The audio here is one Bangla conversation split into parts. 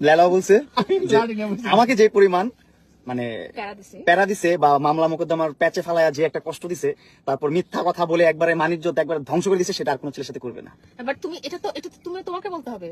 লেলা বলছে যে আমাকে যে পরিমাণ মানে প্যারা দিছে বা মামলা মোকদ্দমার প্যাচে ফালায়া যে একটা কষ্ট দিছে, তারপর মিথ্যা কথা বলে একবারে মানিজ্য একবারে ধ্বংস করে দিছে, সেটা আর কোনো ছেলের সাথে করবে না। বাট তুমি এটা তো তুমি তোমাকে বলতে হবে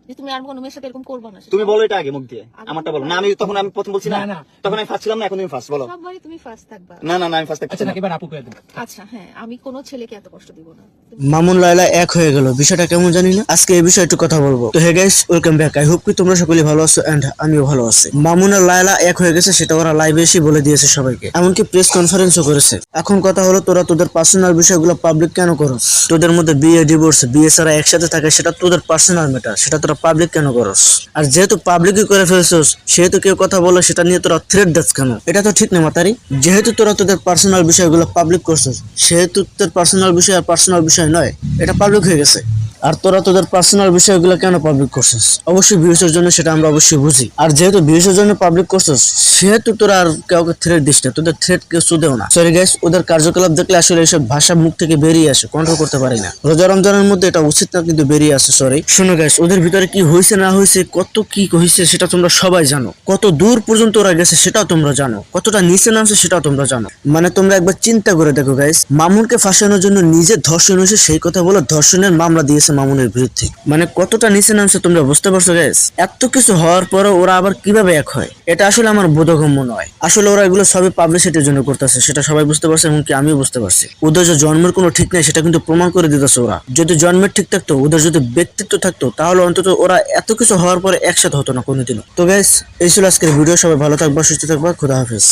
যে তুমি আর কোনো মেয়ের সাথে এরকম করবে না। তুমি বলো এটা আগে মুখ দিয়ে, আমারটা বলো না। আমি প্রথম বলছি না, তখন আমি ফার্স্ট ছিলাম না, এখন তুমি ফার্স্ট বলো। সববারই তুমি ফার্স্ট থাকবা। না না না, আমি ফার্স্ট থাকছি না। এবার আপু করে দেন। আচ্ছা হ্যাঁ, আমি কোনো ছেলেকে এত কষ্ট দিব না। মামুন লায়লা এক হয়ে গেল, বিষয়টা কেমন জানি না। আজকে এই বিষয়ে একটু কথা বলবো। তো hey guys, welcome back. I hope কি তোমরা সকলেই ভালো আছো এন্ড আমিও ভালো আছি। মামুন আর লায়লা এক হয়ে গেছে, সেটা ওরা লাইভে এসে বলে দিয়েছে সবাইকে, এমনকি প্রেস কনফারেন্সও করেছে। এখন কথা হলো, তোরা তোদের পার্সোনাল বিষয়গুলো পাবলিক কেন করস? তোদের মধ্যে বিয়ে, ডিভোর্স, বিয়ে ছাড়া একসাথে থাকে, সেটা তোদের পার্সোনাল ম্যাটার, সেটা তোরা পাবলিক কেন করস? আর যেহেতু পাবলিকই করে ফেলছস, সেহেতু কেউ কথা বলে সেটা নিয়ে তোরা থ্রেট দিস কেন? এটা তো ঠিক না মাতারি। যেহেতু তোরা তোদের পার্সোনাল বিষয়গুলো পাবলিক করছস, সেহেতু তোর পার্সোনাল বিষয় আর পার্সোনাল বিষয় নয়, এটা পাবলিক হয়ে গেছে। আর তোরা তোদের পার্সোনাল বিষয়গুলো কেন পাবলিক করছিস? অবশ্যই ভিউসের জন্য, সেটা আমরা অবশ্যই বুঝি। আর যেহেতু ভিউসের জন্য পাবলিক করছিস, সেহেতু তোরা আর কাউকে থ্রেট দিস না, তোদের থ্রেট কেউ শুধেও না। সরি গাইস, ওদের কার্যকলাপ দেখলে আসলে এইসব ভাষা মুখ থেকে বেরিয়ে আসে, কন্ট্রোল করতে পারি না। রোজা রমজানের মধ্যে এটা উচিত না, কিন্তু বেরিয়ে আসে। সরি। শোনো গাইস, ওদের ভিতরে কি হয়েছে না হয়েছে, কত কি হয়েছে সেটা তোমরা সবাই জানো। কত দূর পর্যন্ত ওরা গেছে সেটাও তোমরা জানো, কতটা নিচে নামছে সেটাও তোমরা জানো। মানে তোমরা একবার চিন্তা করে দেখো গাইস, মামুনকে ফাঁসানোর জন্য নিজে ধর্ষণ হয়েছে সেই কথা বলে ধর্ষণের মামলা দিয়েছে মামুনের বিরুদ্ধে। মানে কতটা নিচে নামছে তোমরা বুঝতে পারছো গাইস? এত কিছু হওয়ার পরে ওরা আবার কিভাবে এক হয়, এটা আসলে আমার বোধগম্য নয়। আসলে ওরা এগুলো সবই পাবলিসিটির জন্য করতেছে, সেটা সবাই বুঝতে পারছে, এমনকি আমিও বুঝতে পারছি। ওদের যে জন্মের কোনো ঠিক নেই, সেটা কিন্তু প্রমাণ করে দিতেছে ওরা। যদি জন্মের ঠিক থাকতো, ওদের যদি ব্যক্তিত্ব থাকতো, তাহলে অন্তত ওরা এত কিছু হওয়ার পরে একসাথে হতো না কোনোদিনও। তো গাইস, এই ছিল আজকের ভিডিও। সবাই ভালো থাকবা, সুস্থ থাকবা, খোদা হাফেজ।